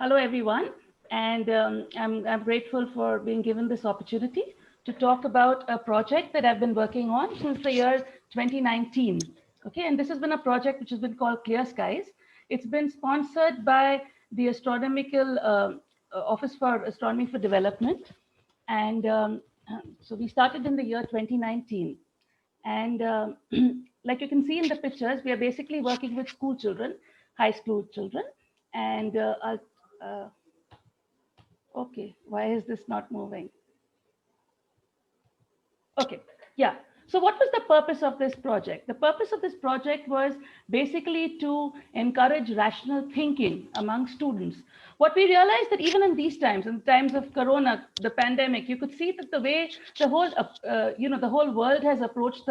Hello, everyone, and I'm grateful for being given this opportunity to talk about a project that I've been working on since the year 2019. Okay, and this has been a project which has been called Clear Skies. It's been sponsored by the Astronomical Office for Astronomy for Development, and so we started in the year 2019. And like you can see in the pictures, we are basically working with school children, high school children, and uh, okay, why is this not moving? Okay, yeah. So, what was the purpose of this project? The purpose of this project was basically to encourage rational thinking among students. What we realized that even in these times, in times of Corona, the pandemic, you could see that the way the whole world has approached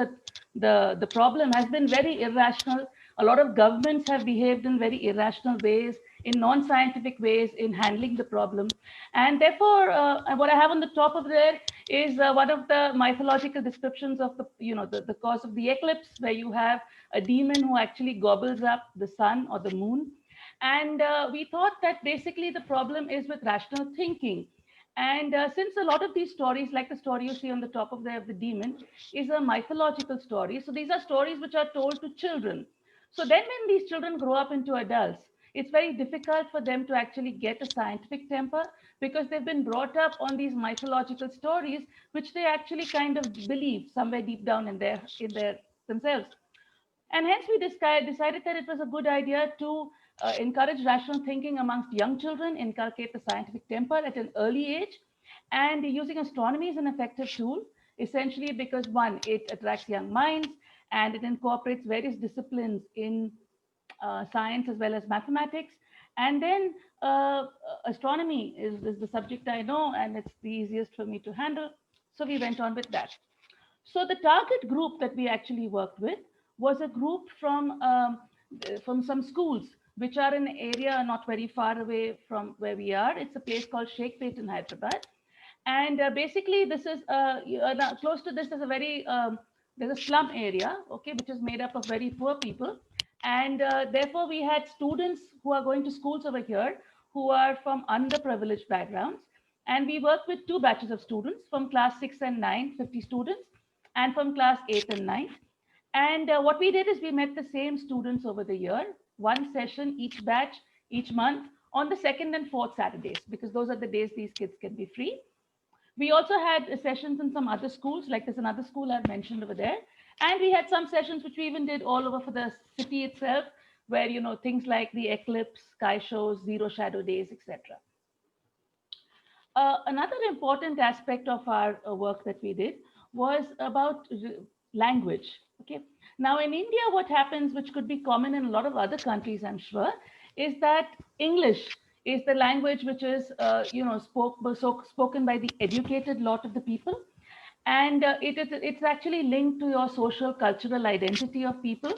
the problem has been very irrational. A lot of governments have behaved in very irrational ways, in non-scientific ways, in handling the problem. And therefore, what I have on the top of there is one of the mythological descriptions of the cause of the eclipse, where you have a demon who actually gobbles up the sun or the moon. And we thought that basically the problem is with rational thinking. And since a lot of these stories, like the story you see on the top of the demon, is a mythological story. So these are stories which are told to children. So then when these children grow up into adults, it's very difficult for them to actually get a scientific temper because they've been brought up on these mythological stories, which they actually kind of believe somewhere deep down in their themselves. And hence we decided that it was a good idea to encourage rational thinking amongst young children, inculcate the scientific temper at an early age, and using astronomy is an effective tool, essentially because one, it attracts young minds and it incorporates various disciplines in science as well as mathematics. And then astronomy is the subject I know, and it's the easiest for me to handle. So we went on with that. So the target group that we actually worked with was a group from some schools which are in an area not very far away from where we are. It's a place called Sheikpet in Hyderabad, and basically this is close to this is a very there's a slum area, okay, which is made up of very poor people, and therefore we had students who are going to schools over here who are from underprivileged backgrounds, and we worked with two batches of students from class 6 and 9, 50 students, and from class 8 and 9. And what we did is we met the same students over the year, one session each batch, each month, on the second and fourth Saturdays, because those are the days these kids can be free. We also had sessions in some other schools, like there's another school I've mentioned over there. And we had some sessions which we even did all over for the city itself, where, things like the eclipse, sky shows, zero shadow days, etc. Another important aspect of our work that we did was about language. Okay. Now, in India, what happens, which could be common in a lot of other countries, I'm sure, is that English is the language which is, spoken by the educated lot of the people, and it's actually linked to your social cultural identity of people.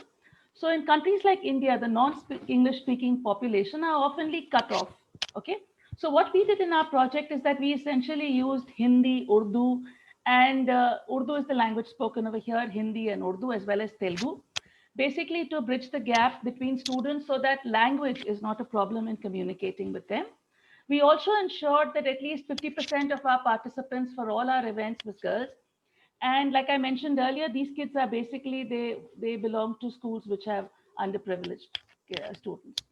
So, in countries like India, the non-English speaking population are oftenly cut off. Okay, so what we did in our project is that we essentially used Hindi, Urdu, and Urdu is the language spoken over here, Hindi and Urdu, as well as Telugu, basically to bridge the gap between students so that language is not a problem in communicating with them. We also ensured that at least 50% of our participants for all our events was girls. And like I mentioned earlier, these kids are basically, they belong to schools which have underprivileged students.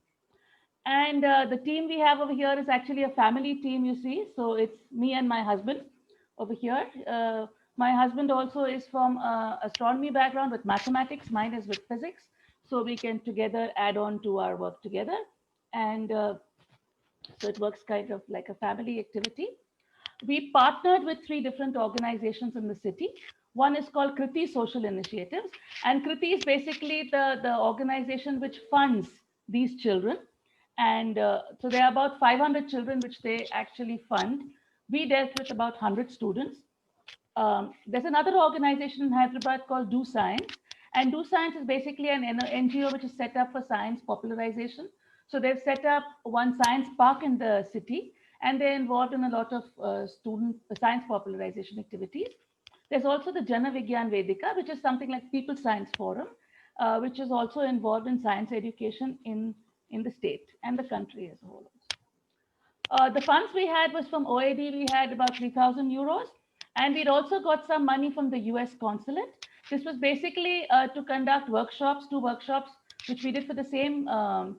And the team we have over here is actually a family team, you see. So it's me and my husband over here. My husband also is from astronomy background with mathematics. Mine is with physics. So we can together add on to our work together. And so it works kind of like a family activity. We partnered with three different organizations in the city. One is called Kriti Social Initiatives, and Kriti is basically the organization which funds these children. And so there are about 500 children which they actually fund. We dealt with about 100 students. There's another organization in Hyderabad called Do Science, and Do Science is basically an NGO which is set up for science popularization. So they've set up one science park in the city, and they're involved in a lot of student science popularization activities. There's also the Jana Vigyan Vedika, which is something like People Science Forum, which is also involved in science education in the state and the country as a whole. The funds we had was from OAD. We had about 3,000 euros. And we'd also got some money from the US consulate. This was basically to conduct workshops, 2 workshops, which we did for the same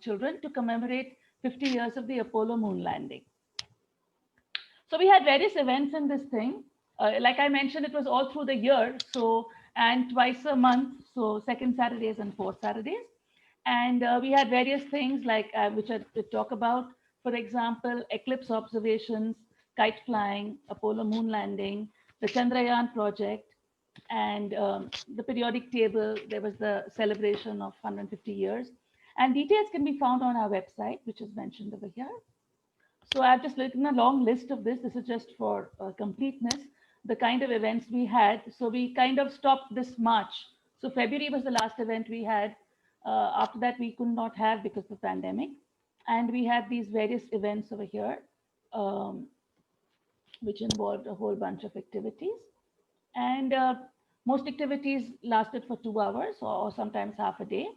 children to commemorate 50 years of the Apollo moon landing. So we had various events in this thing. Like I mentioned, it was all through the year. So, and twice a month. So second Saturdays and fourth Saturdays. And we had various things like, which I would talk about, for example, eclipse observations, kite flying, Apollo moon landing, the Chandrayaan project, and the periodic table. There was the celebration of 150 years. And details can be found on our website, which is mentioned over here. So I've just written a long list of this. This is just for completeness, the kind of events we had. So we kind of stopped this March. So February was the last event we had. After that, we could not have because of the pandemic. And we had these various events over here, which involved a whole bunch of activities. And most activities lasted for 2 hours or sometimes half a day.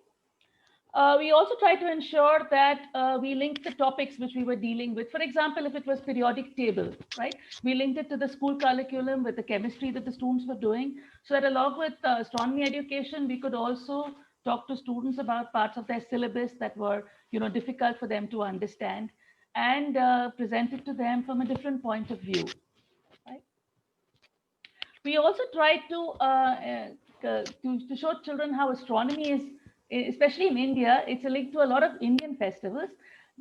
We also try to ensure that we link the topics which we were dealing with. For example, if it was periodic table, right? We linked it to the school curriculum with the chemistry that the students were doing. So that along with astronomy education, we could also talk to students about parts of their syllabus that were, difficult for them to understand and present it to them from a different point of view. Right? We also tried to show children how astronomy is, especially in India, it's a link to a lot of Indian festivals,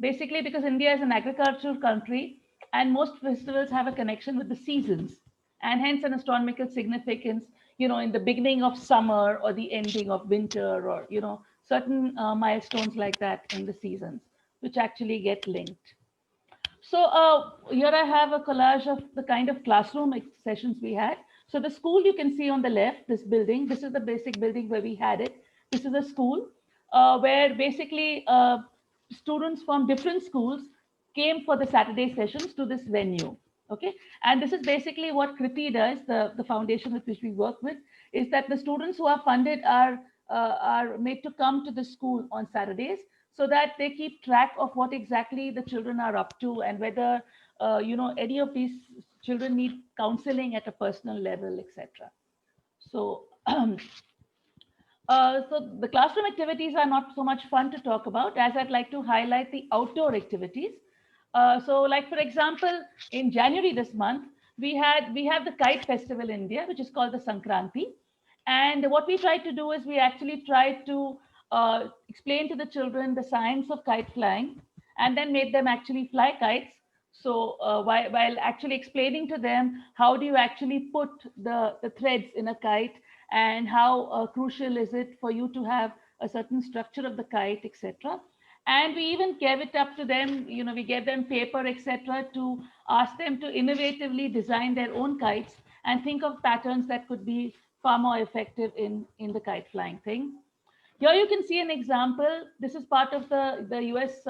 basically because India is an agricultural country and most festivals have a connection with the seasons and hence an astronomical significance, in the beginning of summer or the ending of winter or, certain milestones like that in the seasons, which actually get linked. So here I have a collage of the kind of classroom sessions we had. So the school you can see on the left, this building, this is the basic building where we had it. This is a school where basically students from different schools came for the Saturday sessions to this venue. Okay, and this is basically what Kriti does, the foundation with which we work with, is that the students who are funded are made to come to the school on Saturdays so that they keep track of what exactly the children are up to and whether any of these children need counseling at a personal level, etc. So so the classroom activities are not so much fun to talk about, as I'd like to highlight the outdoor activities. So like, for example, in January this month, we have the Kite Festival in India, which is called the Sankranti. And what we tried to do is we actually tried to explain to the children the science of kite flying and then made them actually fly kites. So while actually explaining to them how do you actually put the threads in a kite and how crucial is it for you to have a certain structure of the kite, etc. And we even gave it up to them, we gave them paper, etc., to ask them to innovatively design their own kites and think of patterns that could be far more effective in the kite flying thing. Here you can see an example. This is part of the US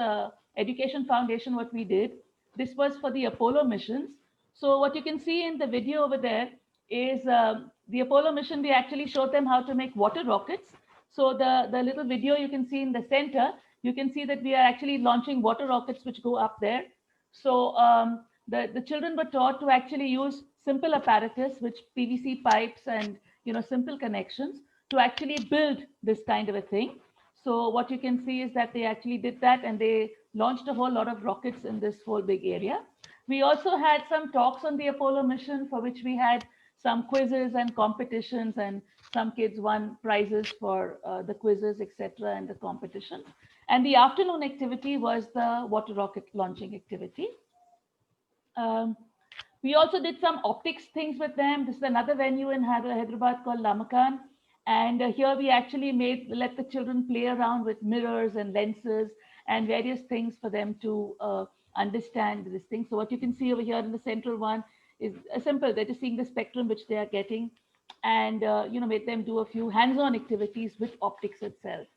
Education Foundation, what we did. This was for the Apollo missions. So what you can see in the video over there is the Apollo mission, we actually showed them how to make water rockets. So the little video you can see in the center, you can see that we are actually launching water rockets which go up there. So the children were taught to actually use simple apparatus, which PVC pipes and simple connections to actually build this kind of a thing. So what you can see is that they actually did that and they launched a whole lot of rockets in this whole big area. We also had some talks on the Apollo mission for which we had some quizzes and competitions, and some kids won prizes for the quizzes, etc., and the competition. And the afternoon activity was the water rocket launching activity. We also did some optics things with them. This is another venue in Hyderabad called Lamakan. And here we actually let the children play around with mirrors and lenses and various things for them to understand this thing. So what you can see over here in the central one is simple. They're just seeing the spectrum which they are getting, and made them do a few hands-on activities with optics itself.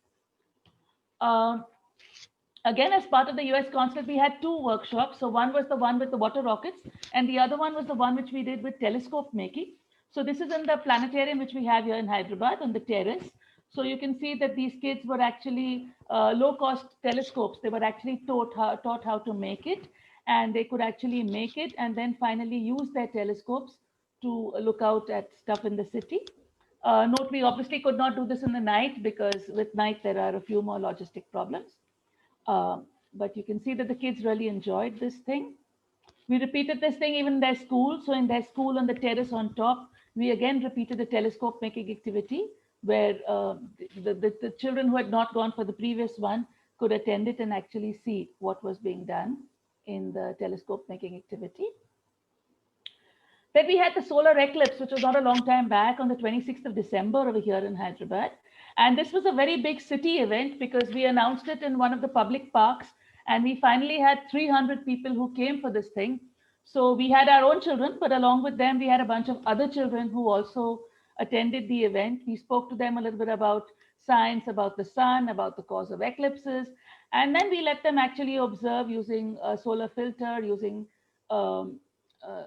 Again, as part of the US consulate, we had 2 workshops. So one was the one with the water rockets, and the other one was the one which we did with telescope making. So this is in the planetarium which we have here in Hyderabad on the terrace. So you can see that these kids were actually low-cost telescopes. They were actually taught how to make it. and they could actually make it and then finally use their telescopes to look out at stuff in the city. Note, we obviously could not do this in the night because with night there are a few more logistic problems. But you can see that the kids really enjoyed this thing. We repeated this thing even in their school. So in their school on the terrace on top, we again repeated the telescope making activity where the children who had not gone for the previous one could attend it and actually see what was being done in the telescope making activity. Then we had the solar eclipse, which was not a long time back on the 26th of December over here in Hyderabad. And this was a very big city event because we announced it in one of the public parks and we finally had 300 people who came for this thing. So we had our own children, but along with them, we had a bunch of other children who also attended the event. We spoke to them a little bit about science, about the sun, about the cause of eclipses. And then we let them actually observe using a solar filter, using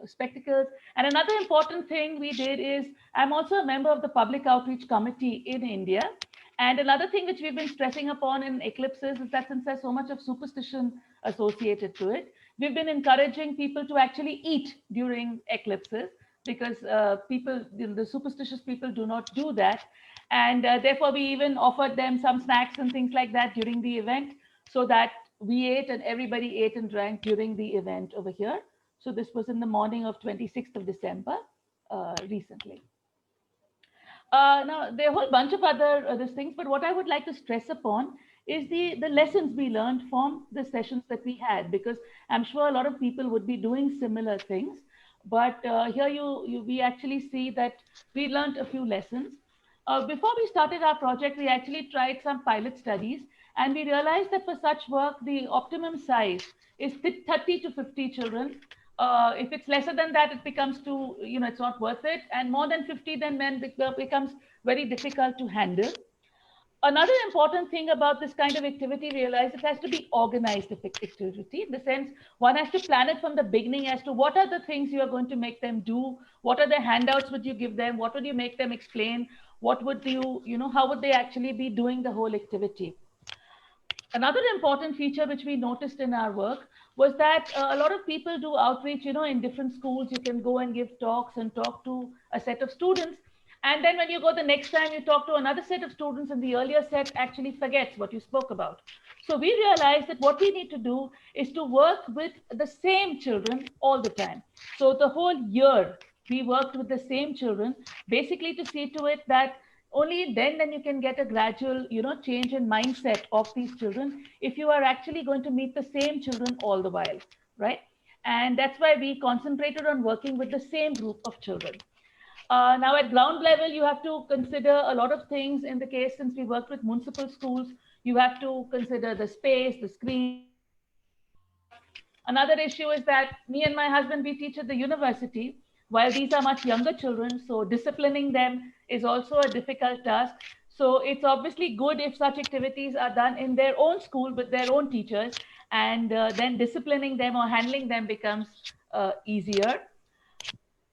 spectacles. And another important thing we did is I'm also a member of the Public Outreach Committee in India. And another thing which we've been stressing upon in eclipses is that since there's so much of superstition associated to it, we've been encouraging people to actually eat during eclipses because people, the superstitious people do not do that. And therefore, we even offered them some snacks and things like that during the event so that we ate and everybody ate and drank during the event over here. So this was in the morning of 26th of December recently. Now, there are a whole bunch of other these things, but what I would like to stress upon is the lessons we learned from the sessions that we had, because I'm sure a lot of people would be doing similar things. But here we actually see that we learned a few lessons. Before we started our project, we actually tried some pilot studies, and we realized that for such work, the optimum size is 30 to 50 children. If it's lesser than that, it becomes too, it's not worth it. And more than 50, then it becomes very difficult to handle. Another important thing about this kind of activity, realize it has to be organized activity. In the sense, one has to plan it from the beginning as to what are the things you are going to make them do, what are the handouts would you give them, what would you make them explain, what would how would they actually be doing the whole activity. Another important feature which we noticed in our work was that a lot of people do outreach, in different schools. You can go and give talks and talk to a set of students. And then when you go the next time, you talk to another set of students, and the earlier set actually forgets what you spoke about. So we realized that what we need to do is to work with the same children all the time. So the whole year, we worked with the same children, basically to see to it that only then you can get a gradual change in mindset of these children if you are actually going to meet the same children all the while, right? And that's why we concentrated on working with the same group of children. Now at ground level, you have to consider a lot of things. In the case, since we worked with municipal schools, you have to consider the space, the screen. Another issue is that me and my husband, we teach at the university, while these are much younger children, so disciplining them is also a difficult task. So it's obviously good if such activities are done in their own school with their own teachers, and then disciplining them or handling them becomes easier.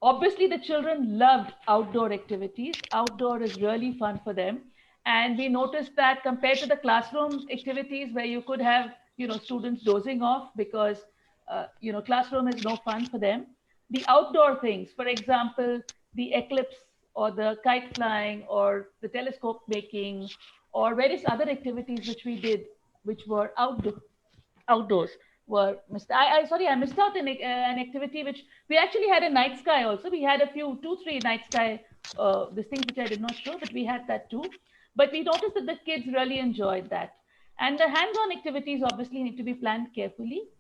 Obviously, the children loved outdoor activities. Outdoor is really fun for them. And we noticed that compared to the classroom activities where you could have, students dozing off because, classroom is no fun for them. The outdoor things, for example, the eclipse or the kite flying or the telescope making or various other activities which we did, which were outdoors were missed. I missed out an activity which we actually had a night sky also. We had a few, 2-3 night sky, this thing which I did not show, but we had that too. But we noticed that the kids really enjoyed that. And the hands-on activities obviously need to be planned carefully.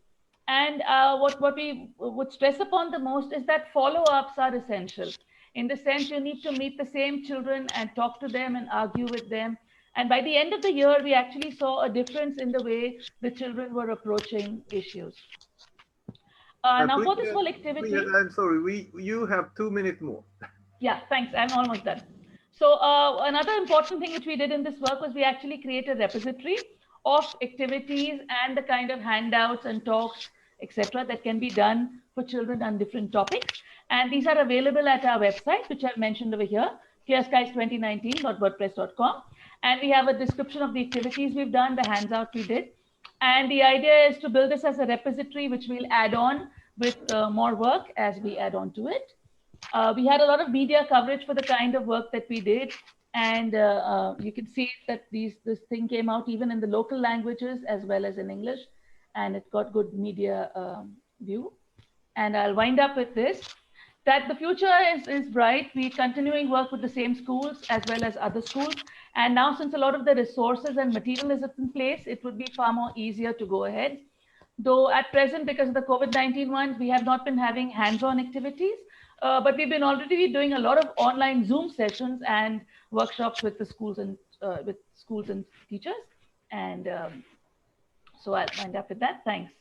And what we would stress upon the most is that follow-ups are essential. In the sense, you need to meet the same children and talk to them and argue with them. And by the end of the year, we actually saw a difference in the way the children were approaching issues. Now for this whole activity... I'm sorry, you have 2 minutes more. Yeah, thanks. I'm almost done. So another important thing which we did in this work was we actually created a repository of activities and the kind of handouts and talks, etc., that can be done for children on different topics. And these are available at our website, which I've mentioned over here, clearskies2019.wordpress.com. And we have a description of the activities we've done, the handout we did. And the idea is to build this as a repository, which we'll add on with more work as we add on to it. We had a lot of media coverage for the kind of work that we did. And you can see that this thing came out even in the local languages as well as in English. And it got good media view. And I'll wind up with this, that the future is bright. We're continuing work with the same schools as well as other schools. And now, since a lot of the resources and material is in place, it would be far more easier to go ahead. Though at present, because of the COVID-19 ones, we have not been having hands-on activities, but we've been already doing a lot of online Zoom sessions and workshops with the schools and teachers. And so I'll wind up with that. Thanks.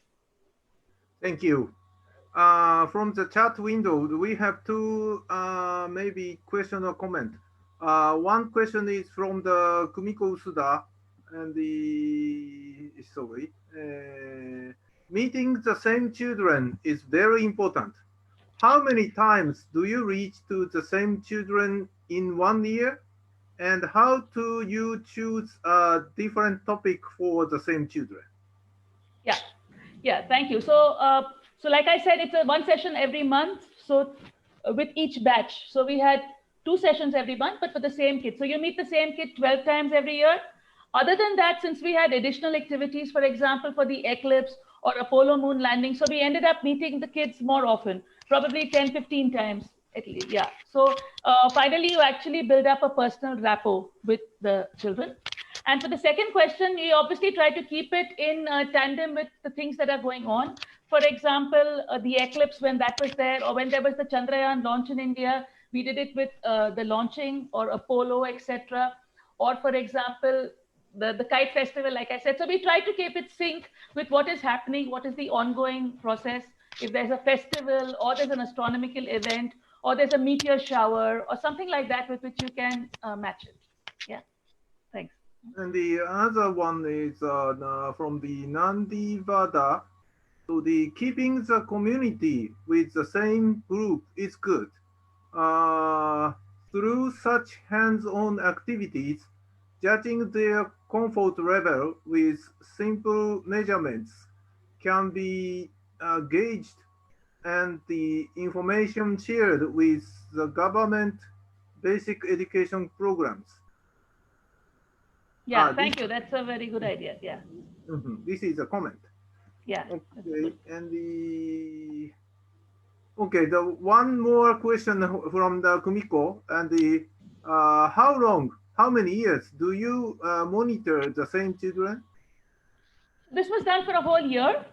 Thank you. From the chat window, we have two maybe question or comment. One question is from the Kumiko Usuda, and meeting the same children is very important. How many times do you reach to the same children in 1 year? And how do you choose a different topic for the same children? Yeah, thank you. So like I said, it's a one session every month. So with each batch. So we had 2 sessions every month, but for the same kid. So you meet the same kid 12 times every year. Other than that, since we had additional activities, for example, for the eclipse or Apollo moon landing, so we ended up meeting the kids more often, probably 10, 15 times at least. Yeah. So finally, you actually build up a personal rapport with the children. And for the second question, we obviously try to keep it in tandem with the things that are going on. For example, the eclipse, when that was there, or when there was the Chandrayaan launch in India, we did it with the launching or Apollo, etc. Or for example, the kite festival, like I said. So we try to keep it sync with what is happening, what is the ongoing process. If there's a festival or there's an astronomical event or there's a meteor shower or something like that with which you can match it. Yeah, thanks. And the other one is from the Nandi Vada. So the keeping the community with the same group is good. Through such hands-on activities, judging their comfort level with simple measurements can be gauged, and the information shared with the government basic education programs. Yeah, thank you. That's a very good idea. Yeah. This is a comment. Yeah. Okay, and the one more question from the Kumiko, and how many years do you monitor the same children? This was done for a whole year.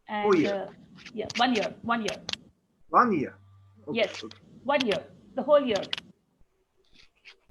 And yeah, 1 year. 1 year. Okay, yes, okay. 1 year, the whole year.